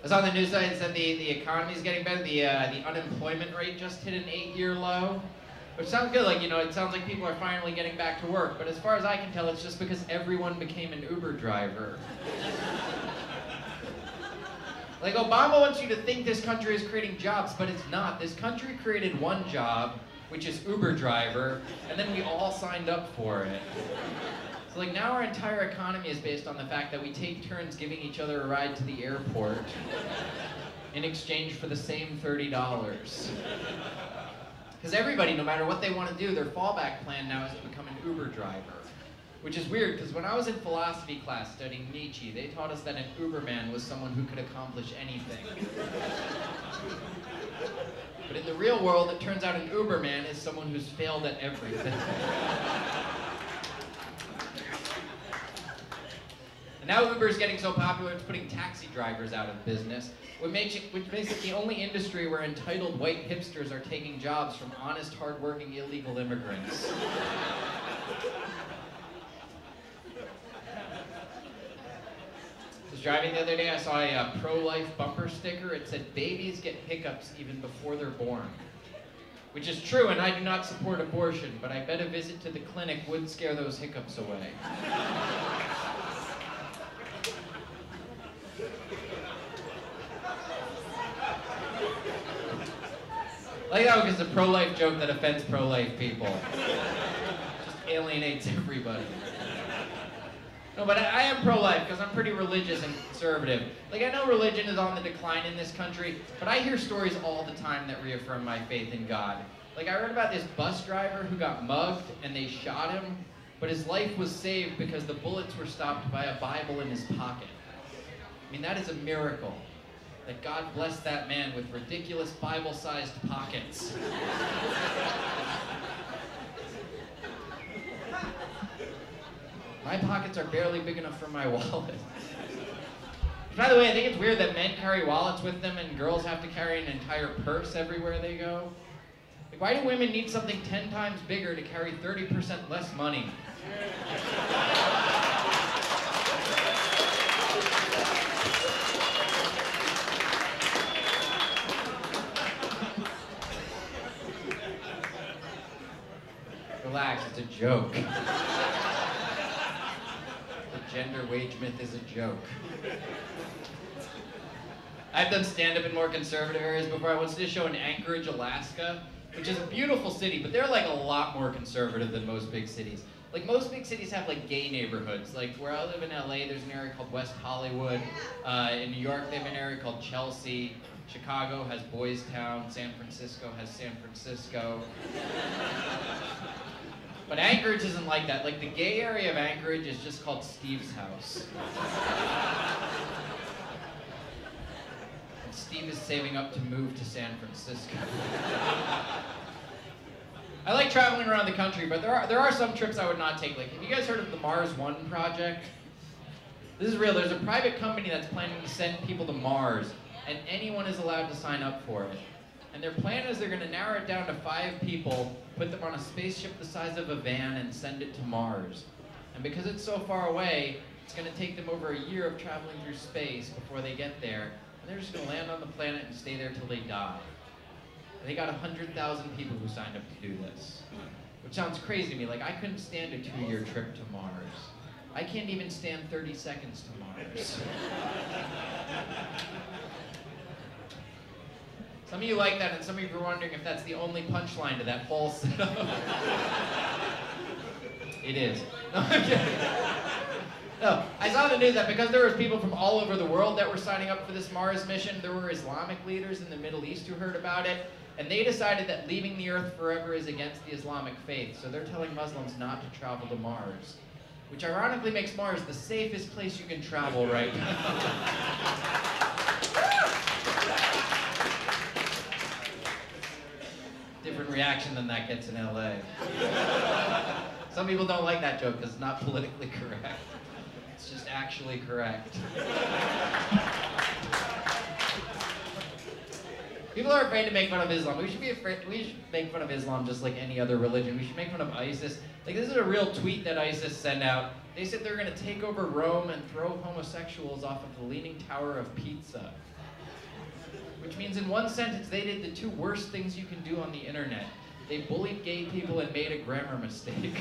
I saw on the news site said the economy's getting better. The unemployment rate just hit an 8-year low, which sounds good. Like, it sounds like people are finally getting back to work. But as far as I can tell, it's just because everyone became an Uber driver. Like, Obama wants you to think this country is creating jobs, but it's not. This country created one job, which is Uber driver, and then we all signed up for it. So like now our entire economy is based on the fact that we take turns giving each other a ride to the airport in exchange for the same $30. Because everybody, no matter what they want to do, their fallback plan now is to become an Uber driver. Which is weird, because when I was in philosophy class studying Nietzsche, they taught us that an Uberman was someone who could accomplish anything. But in the real world, it turns out an Uberman is someone who's failed at everything. And now Uber is getting so popular, it's putting taxi drivers out of business, which makes it the only industry where entitled white hipsters are taking jobs from honest, hardworking, illegal immigrants. I was driving the other day, I saw a pro-life bumper sticker. It said, "Babies get hiccups even before they're born." Which is true, and I do not support abortion, but I bet a visit to the clinic would scare those hiccups away. Like that because it's a pro-life joke that offends pro-life people. Just alienates everybody. No, but I am pro-life because I'm pretty religious and conservative. Like, I know religion is on the decline in this country, but I hear stories all the time that reaffirm my faith in God. Like, I heard about this bus driver who got mugged and they shot him, but his life was saved because the bullets were stopped by a Bible in his pocket. I mean, that is a miracle. That God blessed that man with ridiculous Bible-sized pockets. My pockets are barely big enough for my wallet. By the way, I think it's weird that men carry wallets with them and girls have to carry an entire purse everywhere they go. Like, why do women need something 10 times bigger to carry 30% less money? Relax, it's a joke. The gender wage myth is a joke. I've done stand-up in more conservative areas before. I once did a show in Anchorage, Alaska, which is a beautiful city, but they're like a lot more conservative than most big cities. Like most big cities have like gay neighborhoods. Like where I live in LA, there's an area called West Hollywood. In New York, they have an area called Chelsea. Chicago has Boys Town. San Francisco has San Francisco. But Anchorage isn't like that. Like the gay area of Anchorage is just called Steve's house. And Steve is saving up to move to San Francisco. I like traveling around the country, but there are some trips I would not take. Like, have you guys heard of the Mars One project? This is real. There's a private company that's planning to send people to Mars, and anyone is allowed to sign up for it. And their plan is they're going to narrow it down to 5 people, put them on a spaceship the size of a van, and send it to Mars. And because it's so far away, it's going to take them over a year of traveling through space before they get there. And they're just going to land on the planet and stay there till they die. And they got 100,000 people who signed up to do this. Which sounds crazy to me. Like, I couldn't stand a 2-year trip to Mars. I can't even stand 30 seconds to Mars. Some of you like that, and some of you are wondering if that's the only punchline to that whole setup. It is. No, I'm kidding. No, I saw the news that because there was people from all over the world that were signing up for this Mars mission, there were Islamic leaders in the Middle East who heard about it, and they decided that leaving the Earth forever is against the Islamic faith, so they're telling Muslims not to travel to Mars. Which ironically makes Mars the safest place you can travel right now. Different reaction than that gets in LA. Some people don't like that joke because it's not politically correct. It's just actually correct. People are afraid to make fun of Islam. We should make fun of Islam just like any other religion. We should make fun of ISIS. Like, this is a real tweet that ISIS sent out. They said they're going to take over Rome and throw homosexuals off of the Leaning Tower of Pisa. which means in one sentence they did the two worst things you can do on the internet. They bullied gay people and made a grammar mistake.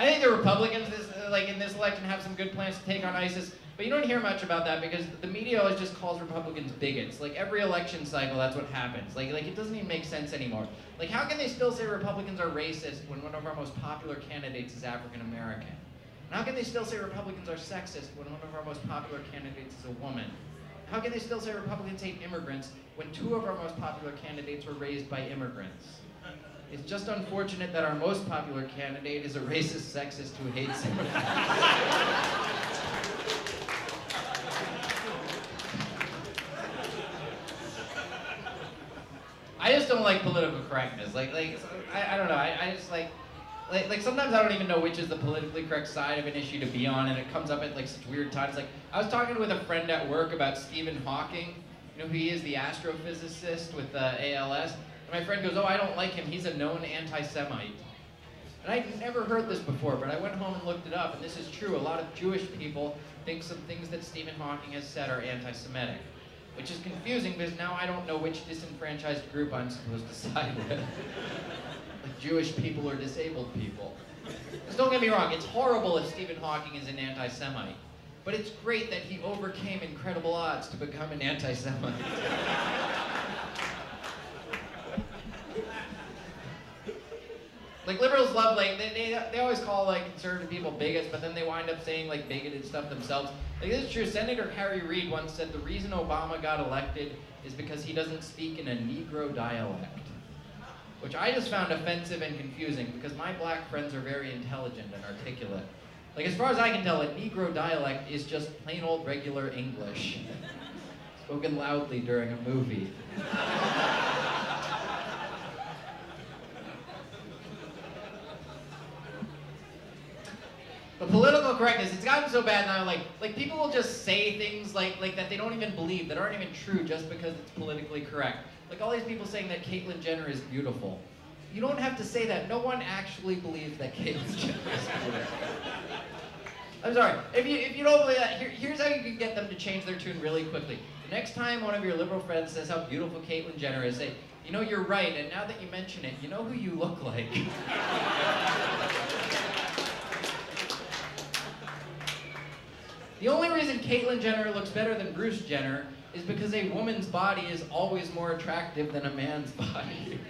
I think the Republicans, in this election, have some good plans to take on ISIS, but you don't hear much about that because the media always just calls Republicans bigots. Like every election cycle, that's what happens. Like it doesn't even make sense anymore. Like how can they still say Republicans are racist when one of our most popular candidates is African American? And how can they still say Republicans are sexist when one of our most popular candidates is a woman? How can they still say Republicans hate immigrants when two of our most popular candidates were raised by immigrants? It's just unfortunate that our most popular candidate is a racist sexist who hates immigrants. I just don't like political correctness. I don't know. I just like sometimes I don't even know which is the politically correct side of an issue to be on, and it comes up at like such weird times. Like I was talking with a friend at work about Stephen Hawking. You know who he is, the astrophysicist with ALS. And my friend goes, "Oh, I don't like him. He's a known anti-Semite." And I'd never heard this before, but I went home and looked it up, and this is true. A lot of Jewish people think some things that Stephen Hawking has said are anti-Semitic, which is confusing because now I don't know which disenfranchised group I'm supposed to side with. Like Jewish people or disabled people. Just don't get me wrong, it's horrible if Stephen Hawking is an anti-Semite, but it's great that he overcame incredible odds to become an anti-Semite. Like liberals love, they always call conservative people bigots, but then they wind up saying bigoted stuff themselves. This is true. Senator Harry Reid once said the reason Obama got elected is because he doesn't speak in a Negro dialect, which I just found offensive and confusing because my black friends are very intelligent and articulate. As far as I can tell, a Negro dialect is just plain old regular English, spoken loudly during a movie. But political correctness, it's gotten so bad now, people will just say things like that they don't even believe, that aren't even true just because it's politically correct. Like all these people saying that Caitlyn Jenner is beautiful. You don't have to say that. No one actually believes that Caitlyn Jenner is beautiful. I'm sorry, if you don't believe that, here's how you can get them to change their tune really quickly. The next time one of your liberal friends says how beautiful Caitlyn Jenner is, say, you know, you're right, and now that you mention it, you know who you look like. The only reason Caitlyn Jenner looks better than Bruce Jenner is because a woman's body is always more attractive than a man's body.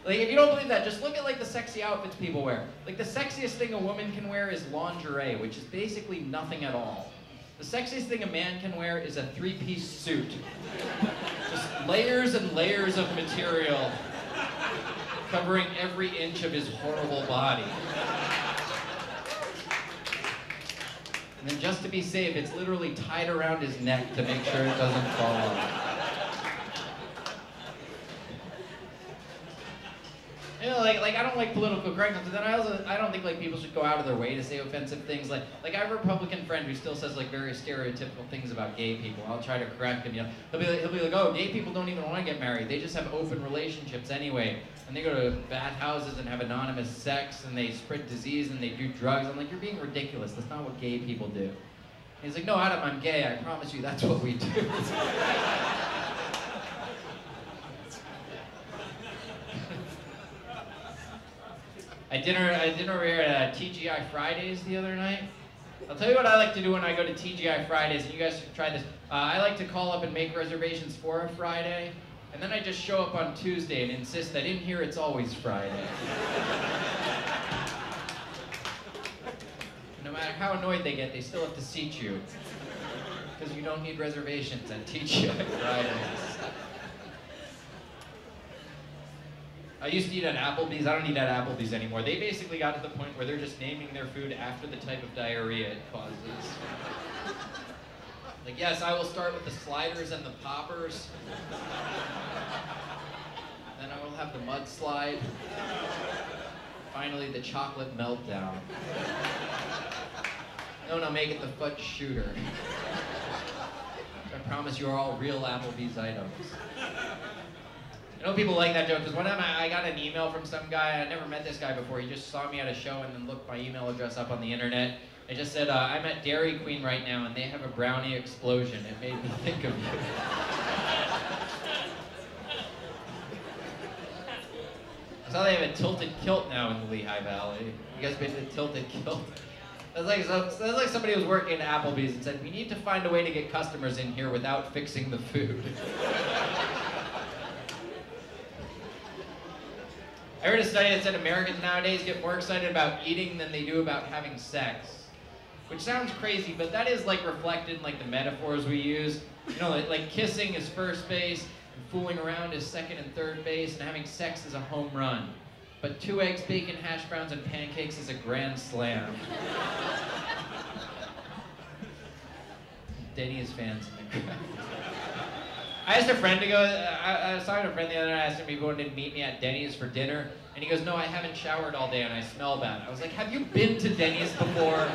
If you don't believe that, just look at the sexy outfits people wear. The sexiest thing a woman can wear is lingerie, which is basically nothing at all. The sexiest thing a man can wear is a three-piece suit. Just layers and layers of material covering every inch of his horrible body. And then just to be safe, it's literally tied around his neck to make sure it doesn't fall off. You know, I don't like political correctness, but then I don't think people should go out of their way to say offensive things. I have a Republican friend who still says very stereotypical things about gay people. I'll try to correct him. You know, he'll be like, oh, gay people don't even want to get married. They just have open relationships anyway, and they go to bad houses and have anonymous sex, and they spread disease and they do drugs. I'm like, you're being ridiculous. That's not what gay people do. And he's like, no, Adam, I'm gay. I promise you, that's what we do. I dinner here at TGI Fridays the other night. I'll tell you what I like to do when I go to TGI Fridays, and you guys should try this. I like to call up and make reservations for a Friday, and then I just show up on Tuesday and insist that in here it's always Friday. No matter how annoyed they get, they still have to seat you, because you don't need reservations at TGI Fridays. I used to eat at Applebee's. I don't eat at Applebee's anymore. They basically got to the point where they're just naming their food after the type of diarrhea it causes. Yes, I will start with the sliders and the poppers. Then I will have the mudslide. Finally, the chocolate meltdown. No, make it the fudge shooter. I promise you are all real Applebee's items. I know people like that joke, because one time I got an email from some guy. I never met this guy before. He just saw me at a show and then looked my email address up on the internet. It just said, I'm at Dairy Queen right now and they have a brownie explosion. It made me think of you. I saw they have a tilted kilt now in the Lehigh Valley. You guys been to tilted kilt? That's like somebody who was working at Applebee's and said, we need to find a way to get customers in here without fixing the food. I heard a study that said Americans nowadays get more excited about eating than they do about having sex. Which sounds crazy, but that is like reflected in like the metaphors we use. You know, like kissing is first base, and fooling around is second and third base, and having sex is a home run. But 2 eggs, bacon, hash browns, and pancakes is a grand slam. Denny's fans in the crowd. I asked a friend to go, I was talking to a friend the other night, I asked him if he wanted to meet me at Denny's for dinner, and he goes, no, I haven't showered all day and I smell bad. I was like, have you been to Denny's before?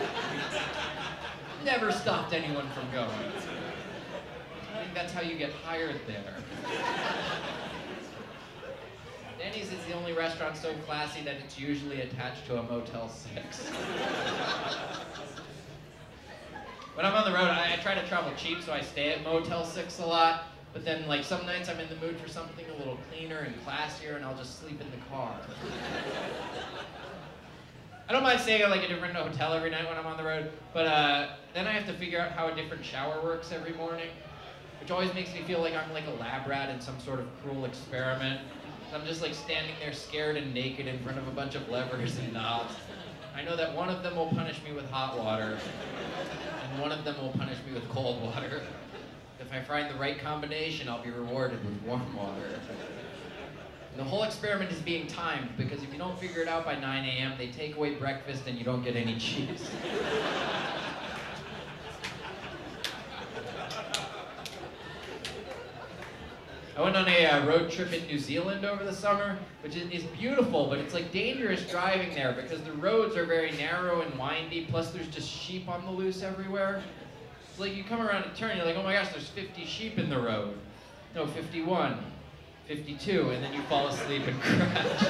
Never stopped anyone from going. I think that's how you get hired there. Denny's is the only restaurant so classy that it's usually attached to a Motel 6. When I'm on the road, I try to travel cheap, so I stay at Motel 6 a lot. But then, like, some nights I'm in the mood for something a little cleaner and classier, and I'll just sleep in the car. I don't mind staying at, like, a different hotel every night when I'm on the road, but then I have to figure out how a different shower works every morning, which always makes me feel like I'm like a lab rat in some sort of cruel experiment. So I'm just, like, standing there scared and naked in front of a bunch of levers and knobs. I know that one of them will punish me with hot water, and one of them will punish me with cold water. If I find the right combination, I'll be rewarded with warm water. And the whole experiment is being timed, because if you don't figure it out by 9 a.m., they take away breakfast and you don't get any cheese. I went on a road trip in New Zealand over the summer, which is beautiful, but it's like dangerous driving there because the roads are very narrow and windy, plus there's just sheep on the loose everywhere. It's like you come around a turn, you're like, oh my gosh, there's 50 sheep in the road. No, 51, 52, and then you fall asleep and crash.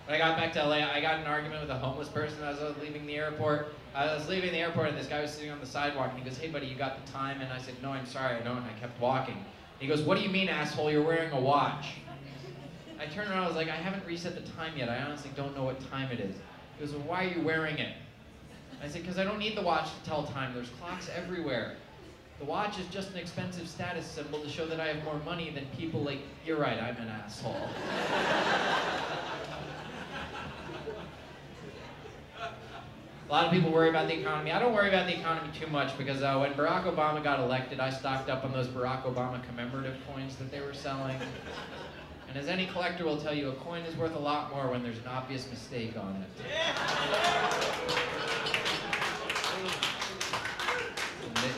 When I got back to LA, I got in an argument with a homeless person as I was leaving the airport. I was leaving the airport and this guy was sitting on the sidewalk and he goes, hey buddy, you got the time? And I said, no, I'm sorry, I don't. And I kept walking. And he goes, what do you mean, asshole? You're wearing a watch. I turned around, I was like, I haven't reset the time yet. I honestly don't know what time it is. He goes, well, why are you wearing it? I said, because I don't need the watch to tell time. There's clocks everywhere. The watch is just an expensive status symbol to show that I have more money than people like, you're right, I'm an asshole. A lot of people worry about the economy. I don't worry about the economy too much because when Barack Obama got elected, I stocked up on those Barack Obama commemorative coins that they were selling. And as any collector will tell you, a coin is worth a lot more when there's an obvious mistake on it.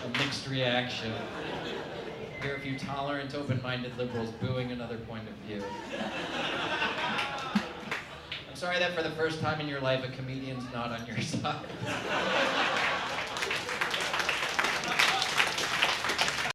A mixed reaction. Hear a few tolerant, open-minded liberals booing another point of view. I'm sorry that for the first time in your life, a comedian's not on your side.